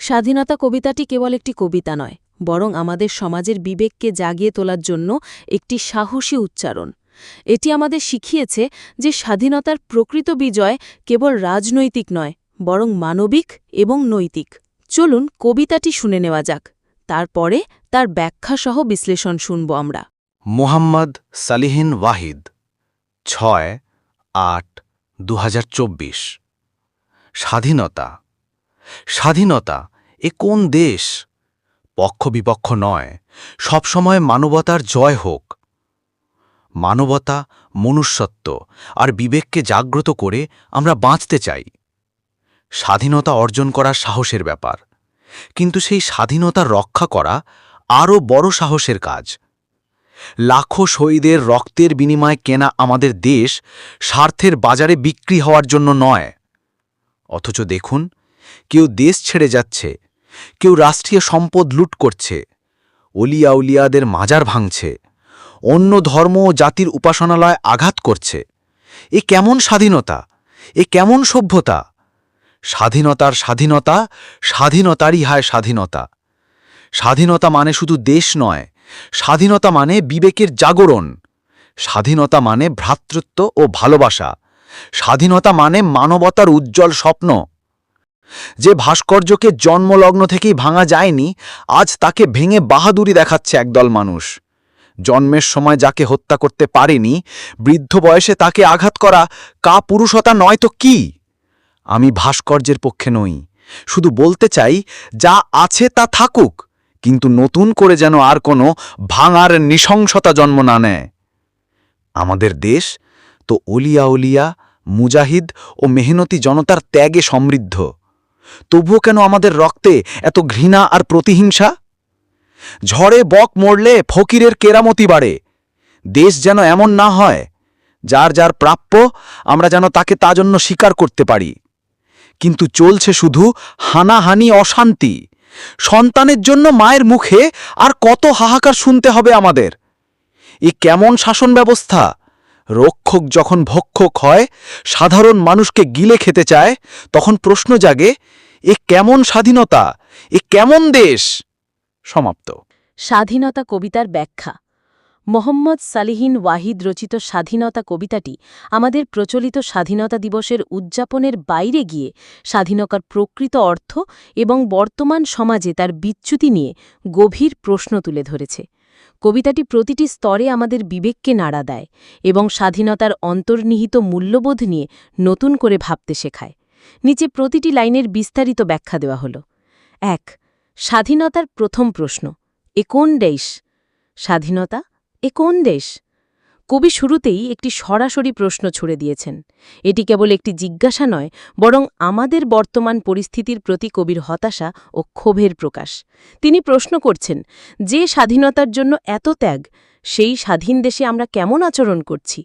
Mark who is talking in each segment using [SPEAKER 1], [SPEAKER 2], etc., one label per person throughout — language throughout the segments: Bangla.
[SPEAKER 1] স্বাধীনতা কবিতাটি কেবল একটি কবিতা নয়, বরং আমাদের সমাজের বিবেককে জাগিয়ে তোলার জন্য একটি সাহসী উচ্চারণ। এটি আমাদের শিখিয়েছে যে স্বাধীনতার প্রকৃত বিজয় কেবল রাজনৈতিক নয়, বরং মানবিক এবং নৈতিক। চলুন কবিতাটি শুনে নেওয়া যাক, তারপরে তার ব্যাখ্যাসহ বিশ্লেষণ শুনব আমরা।
[SPEAKER 2] মোহাম্মদ সালিহিন ওয়াহিদ, 6-8-2024। স্বাধীনতা। স্বাধীনতা এ কোন দেশ? পক্ষ বিপক্ষ নয়, সবসময় মানবতার জয় হোক। মানবতা, মনুষ্যত্ব আর বিবেককে জাগ্রত করে আমরা বাঁচতে চাই। স্বাধীনতা অর্জন করা সাহসের ব্যাপার, কিন্তু সেই স্বাধীনতা রক্ষা করা আরও বড় সাহসের কাজ। লাখো শহীদের রক্তের বিনিময়ে কেনা আমাদের দেশ স্বার্থের বাজারে বিক্রি হওয়ার জন্য নয়। অথচ দেখুন, কেউ দেশ ছেড়ে যাচ্ছে, কেউ রাষ্ট্রীয় সম্পদ লুট করছে, অলিয়া উলিয়াদের মাজার ভাঙছে, অন্য ধর্ম ও জাতির উপাসনালয় আঘাত করছে। এ কেমন স্বাধীনতা? এ কেমন সভ্যতা? স্বাধীনতার স্বাধীনতা, স্বাধীনতারই হায় স্বাধীনতা। স্বাধীনতা মানে শুধু দেশ নয়, স্বাধীনতা মানে বিবেকের জাগরণ। স্বাধীনতা মানে ভ্রাতৃত্ব ও ভালোবাসা। স্বাধীনতা মানে মানবতার উজ্জ্বল স্বপ্ন। যে ভাস্কর্যকে জন্মলগ্ন থেকেই ভাঙা যায়নি, আজ তাকে ভেঙে বাহাদুরি দেখাচ্ছে একদল মানুষ। জন্মের সময় যাকে হত্যা করতে পারেনি, বৃদ্ধ বয়সে তাকে আঘাত করা কাপুরুষতা নয় তো কি? আমি ভাস্কর্যের পক্ষে নই, শুধু বলতে চাই, যা আছে তা থাকুক, কিন্তু নতুন করে যেন আর কোনো ভাঙার নৃশংসতা জন্ম না নেয়। আমাদের দেশ তো অলিয়া উলিয়া, মুজাহিদ ও মেহনতি জনতার ত্যাগে সমৃদ্ধ। তবুও কেন আমাদের রক্তে এত ঘৃণা আর প্রতিহিংসা? ঝড়ে বক মরলে ফকিরের কেরামতি বাড়ে। দেশ যেন এমন না হয়, যার যার প্রাপ্য আমরা যেন তাকে তা জন্য স্বীকার করতে পারি। কিন্তু চলছে শুধু হানাহানি, অশান্তি। সন্তানের জন্য মায়ের মুখে আর কত হাহাকার শুনতে হবে আমাদের? এ কেমন শাসন ব্যবস্থা? রক্ষক যখন ভক্ষক হয়, সাধারণ মানুষকে গিলে খেতে চায়, তখন প্রশ্ন জাগে, এ কেমন স্বাধীনতা? এ কেমন দেশ? সমাপ্ত।
[SPEAKER 1] স্বাধীনতা কবিতার ব্যাখ্যা। মোহাম্মদ সালিহিন ওয়াহিদ রচিত স্বাধীনতা কবিতাটি আমাদের প্রচলিত স্বাধীনতা দিবসের উদযাপনের বাইরে গিয়ে স্বাধীনতার প্রকৃত অর্থ এবং বর্তমান সমাজে তার বিচ্যুতি নিয়ে গভীর প্রশ্ন তুলে ধরেছে। কবিতাটি প্রতিটি স্তরে আমাদের বিবেককে নাড়া দেয় এবং স্বাধীনতার অন্তর্নিহিত মূল্যবোধ নিয়ে নতুন করে ভাবতে শেখায়। নিচে প্রতিটি লাইনের বিস্তারিত ব্যাখ্যা দেওয়া হল। ১. স্বাধীনতার প্রথম প্রশ্ন, এ কোন দেশ? স্বাধীনতা এ কোন দেশ? কবি শুরুতেই একটি সরাসরি প্রশ্ন ছুড়ে দিয়েছেন। এটি কেবল একটি জিজ্ঞাসা নয়, বরং আমাদের বর্তমান পরিস্থিতির প্রতি কবির হতাশা ও ক্ষোভের প্রকাশ। তিনি প্রশ্ন করছেন, যে স্বাধীনতার জন্য এত ত্যাগ, সেই স্বাধীন দেশে আমরা কেমন আচরণ করছি?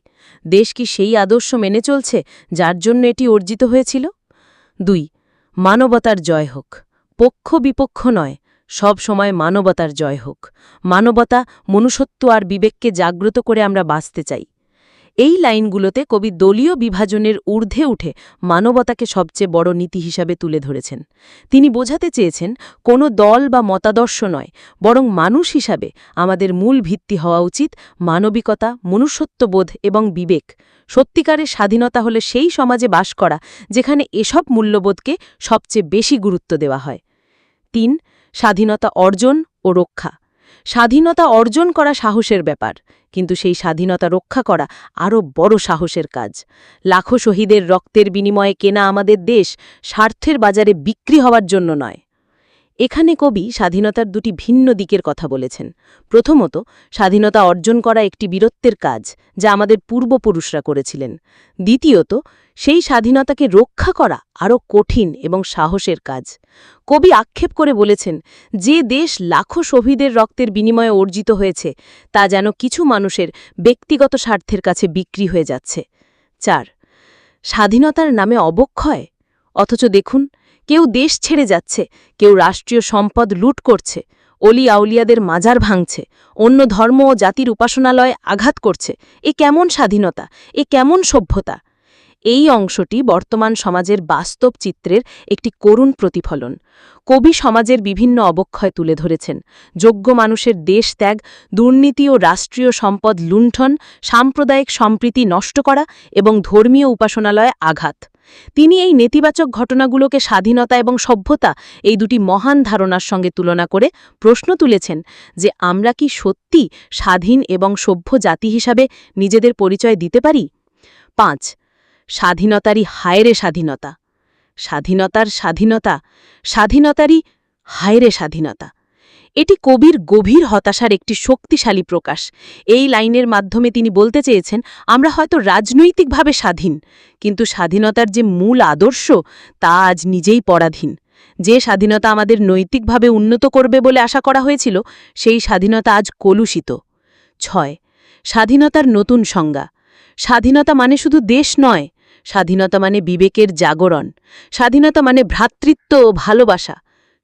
[SPEAKER 1] দেশ কি সেই আদর্শ মেনে চলছে যার জন্য এটি অর্জিত হয়েছিল? ২. মানবতার জয় হোক। পক্ষ বিপক্ষ নয়, সব সময় মানবতার জয় হোক। মানবতা, মনুষ্যত্ব আর বিবেককে জাগ্রত করে আমরা বাঁচতে চাই। এই লাইনগুলোতে কবি দলীয় বিভাজনের ঊর্ধ্বে উঠে মানবতাকে সবচেয়ে বড় নীতি হিসাবে তুলে ধরেছেন। তিনি বোঝাতে চেয়েছেন, কোনো দল বা মতাদর্শ নয়, বরং মানুষ হিসাবে আমাদের মূল ভিত্তি হওয়া উচিত মানবিকতা, মনুষ্যত্ববোধ এবং বিবেক। সত্যিকারের স্বাধীনতা হলে সেই সমাজে বাস করা যেখানে এসব মূল্যবোধকে সবচেয়ে বেশি গুরুত্ব দেওয়া হয়। ৩. স্বাধীনতা অর্জন ও রক্ষা। স্বাধীনতা অর্জন করা সাহসের ব্যাপার, কিন্তু সেই স্বাধীনতা রক্ষা করা আরও বড় সাহসের কাজ। লাখো শহীদের রক্তের বিনিময়ে কেনা আমাদের দেশ স্বার্থের বাজারে বিক্রি হওয়ার জন্য নয়। এখানে কবি স্বাধীনতার দুটি ভিন্ন দিকের কথা বলেছেন। প্রথমত, স্বাধীনতা অর্জন করা একটি বীরত্বের কাজ, যা আমাদের পূর্বপুরুষরা করেছিলেন। দ্বিতীয়ত, সেই স্বাধীনতাকে রক্ষা করা আরও কঠিন এবং সাহসের কাজ। কবি আক্ষেপ করে বলেছেন, যে দেশ লাখো শহীদের রক্তের বিনিময়ে অর্জিত হয়েছে, তা যেন কিছু মানুষের ব্যক্তিগত স্বার্থের কাছে বিক্রি হয়ে যাচ্ছে। ৪. স্বাধীনতার নামে অবক্ষয়। অথচ দেখুন, কেউ দেশ ছেড়ে যাচ্ছে, কেউ রাষ্ট্রীয় সম্পদ লুট করছে, অলি আউলিয়াদের মাজার ভাঙছে, অন্য ধর্ম ও জাতির উপাসনালয় আঘাত করছে। এ কেমন স্বাধীনতা? এ কেমন সভ্যতা? এই অংশটি বর্তমান সমাজের বাস্তব চিত্রের একটি করুণ প্রতিফলন। কবি সমাজের বিভিন্ন অবক্ষয় তুলে ধরেছেন: যোগ্য মানুষের দেশ ত্যাগ, দুর্নীতি ও রাষ্ট্রীয় সম্পদ লুণ্ঠন, সাম্প্রদায়িক সম্প্রীতি নষ্ট করা এবং ধর্মীয় উপাসনালয়ে আঘাত। তিনি এই নেতিবাচক ঘটনাগুলোকে স্বাধীনতা এবং সভ্যতা, এই দুটি মহান ধারণার সঙ্গে তুলনা করে প্রশ্ন তুলেছেন যে আমরা কি সত্যি স্বাধীন এবং সভ্য জাতি হিসাবে নিজেদের পরিচয় দিতে পারি। ৫. স্বাধীনতারই হায়রে স্বাধীনতা। স্বাধীনতার স্বাধীনতা, স্বাধীনতারই হায়রে স্বাধীনতা। এটি কবির গভীর হতাশার একটি শক্তিশালী প্রকাশ। এই লাইনের মাধ্যমে তিনি বলতে চেয়েছেন, আমরা হয়তো রাজনৈতিকভাবে স্বাধীন, কিন্তু স্বাধীনতার যে মূল আদর্শ তা আজ নিজেই পরাধীন। যে স্বাধীনতা আমাদের নৈতিকভাবে উন্নত করবে বলে আশা করা হয়েছিল, সেই স্বাধীনতা আজ কলুষিত। ৬. স্বাধীনতার নতুন সংজ্ঞা। স্বাধীনতা মানে শুধু দেশ নয়, স্বাধীনতা মানে বিবেকের জাগরণ। স্বাধীনতা মানে ভ্রাতৃত্ব ও ভালোবাসা।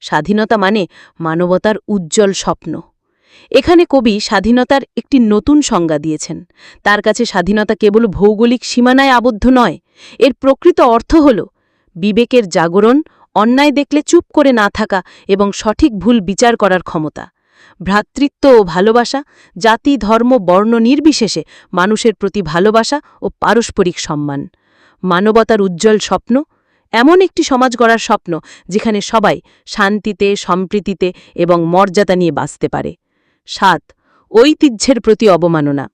[SPEAKER 1] স্বাধীনতা মানে মানবতার উজ্জ্বল স্বপ্ন। এখানে কবি স্বাধীনতার একটি নতুন সংজ্ঞা দিয়েছেন। তার কাছে স্বাধীনতা কেবল ভৌগোলিক সীমানায় আবদ্ধ নয়, এর প্রকৃত অর্থ হল বিবেকের জাগরণ, অন্যায় দেখলে চুপ করে না থাকা এবং সঠিক ভুল বিচার করার ক্ষমতা। ভ্রাতৃত্ব ও ভালোবাসা, জাতি ধর্ম বর্ণ নির্বিশেষে মানুষের প্রতি ভালোবাসা ও পারস্পরিক সম্মান। মানবতার উজ্জ্বল স্বপ্ন, এমন একটি সমাজ গড়ার স্বপ্ন যেখানে সবাই শান্তিতে, সম্প্রীতিতে এবং মর্যাদা নিয়ে বাঁচতে পারে। ৭. ঐতিহ্যের প্রতি অবমাননা।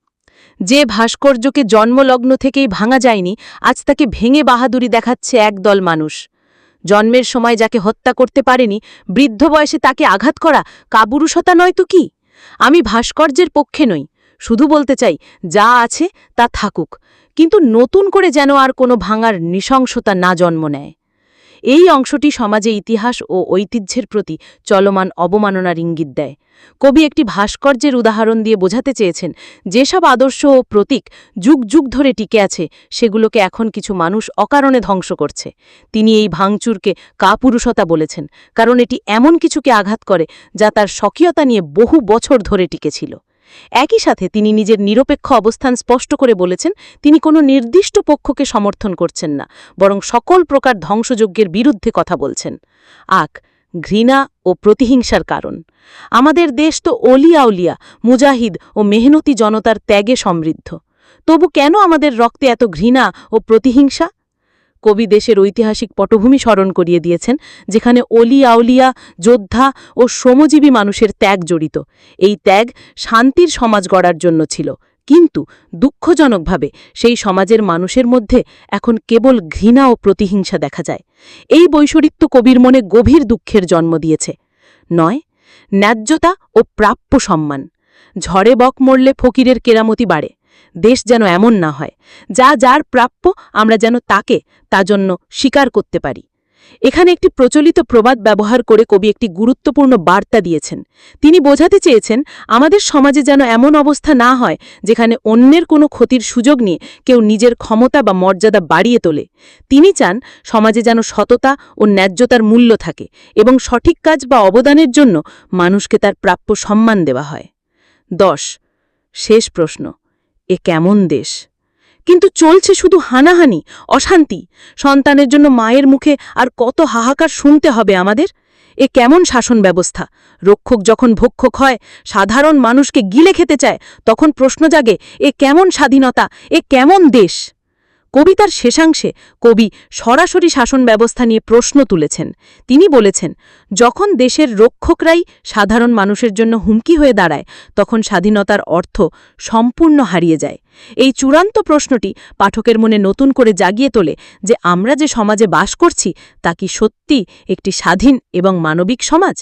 [SPEAKER 1] যে ভাস্কর্যকে জন্মলগ্ন থেকেই ভাঙা যায়নি, আজ তাকে ভেঙে বাহাদুরি দেখাচ্ছে একদল মানুষ। জন্মের সময় যাকে হত্যা করতে পারেনি, বৃদ্ধ বয়সে তাকে আঘাত করা কাপুরুষতা নয় তো কি? আমি ভাস্কর্যের পক্ষে নই, শুধু বলতে চাই যা আছে তা থাকুক, কিন্তু নতুন করে যেন আর কোনো ভাঙার নৃশংসতা না জন্ম নেয়। এই অংশটি সমাজে ইতিহাস ও ঐতিহ্যের প্রতি চলমান অবমাননার ইঙ্গিত দেয়। কবি একটি ভাস্কর্যের উদাহরণ দিয়ে বোঝাতে চেয়েছেন, যেসব আদর্শ ও প্রতীক যুগ যুগ ধরে টিকে আছে, সেগুলোকে এখন কিছু মানুষ অকারণে ধ্বংস করছে। তিনি এই ভাঙচুরকে কাপুরুষতা বলেছেন, কারণ এটি এমন কিছুকে আঘাত করে যা তার স্বকীয়তা নিয়ে বহু বছর ধরে টিকেছিল। একই সাথে তিনি নিজের নিরপেক্ষ অবস্থান স্পষ্ট করে বলেছেন, তিনি কোনো নির্দিষ্ট পক্ষকে সমর্থন করছেন না, বরং সকল প্রকার ধ্বংসযজ্ঞের বিরুদ্ধে কথা বলছেন। ঘৃণা ও প্রতিহিংসার কারণ। আমাদের দেশ তো অলিয়া-উলিয়া, মুজাহিদ ও মেহনতি জনতার ত্যাগে সমৃদ্ধ। তবু কেন আমাদের রক্তে এত ঘৃণা ও প্রতিহিংসা? কবি দেশের ঐতিহাসিক পটভূমি স্মরণ করিয়ে দিয়েছেন, যেখানে অলি-আউলিয়া, যোদ্ধা ও শ্রমজীবী মানুষের ত্যাগ জড়িত। এই ত্যাগ শান্তির সমাজ গড়ার জন্য ছিল, কিন্তু দুঃখজনকভাবে সেই সমাজের মানুষের মধ্যে এখন কেবল ঘৃণা ও প্রতিহিংসা দেখা যায়। এই বৈপরীত্য কবির মনে গভীর দুঃখের জন্ম দিয়েছে। ৯. ন্যায্যতা ও প্রাপ্য সম্মান। ঝড়ে বক মরলে ফকিরের কেরামতি বাড়ে। দেশ যেন এমন না হয়, যা যার প্রাপ্য আমরা যেন তাকে তা জন্য স্বীকার করতে পারি। এখানে একটি প্রচলিত প্রবাদ ব্যবহার করে কবি একটি গুরুত্বপূর্ণ বার্তা দিয়েছেন। তিনি বোঝাতে চেয়েছেন, আমাদের সমাজে যেন এমন অবস্থা না হয় যেখানে অন্যের কোনো ক্ষতির সুযোগ নিয়ে কেউ নিজের ক্ষমতা বা মর্যাদা বাড়িয়ে তোলে। তিনি চান সমাজে যেন সততা ও ন্যায্যতার মূল্য থাকে এবং সঠিক কাজ বা অবদানের জন্য মানুষকে তার প্রাপ্য সম্মান দেওয়া হয়। ১০. শেষ প্রশ্ন, এ কেমন দেশ? কিন্তু চলছে শুধু হানাহানি, অশান্তি। সন্তানের জন্য মায়ের মুখে আর কত হাহাকার শুনতে হবে আমাদের? এ কেমন শাসন ব্যবস্থা? রক্ষক যখন ভক্ষক হয়, সাধারণ মানুষকে গিলে খেতে চায়, তখন প্রশ্ন জাগে, এ কেমন স্বাধীনতা, এ কেমন দেশ? কবিতার শেষাংশে কবি সরাসরি শাসন ব্যবস্থা নিয়ে প্রশ্ন তুলেছেন। তিনি বলেছেন, যখন দেশের রক্ষকরাই সাধারণ মানুষের জন্য হুমকি হয়ে দাঁড়ায়, তখন স্বাধীনতার অর্থ সম্পূর্ণ হারিয়ে যায়। এই চূড়ান্ত প্রশ্নটি পাঠকের মনে নতুন করে জাগিয়ে তোলে যে আমরা যে সমাজে বাস করছি তা কি সত্যি একটি স্বাধীন এবং মানবিক সমাজ?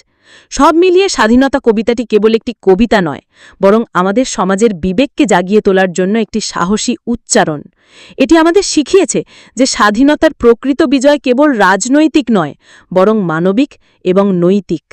[SPEAKER 1] সব মিলিয়ে স্বাধীনতা কবিতাটি কেবল একটি কবিতা নয়, বরং আমাদের সমাজের বিবেককে জাগিয়ে তোলার জন্য একটি সাহসী উচ্চারণ। এটি আমাদের শিখিয়েছে যে স্বাধীনতার প্রকৃত বিজয় কেবল রাজনৈতিক নয়, বরং মানবিক এবং নৈতিক।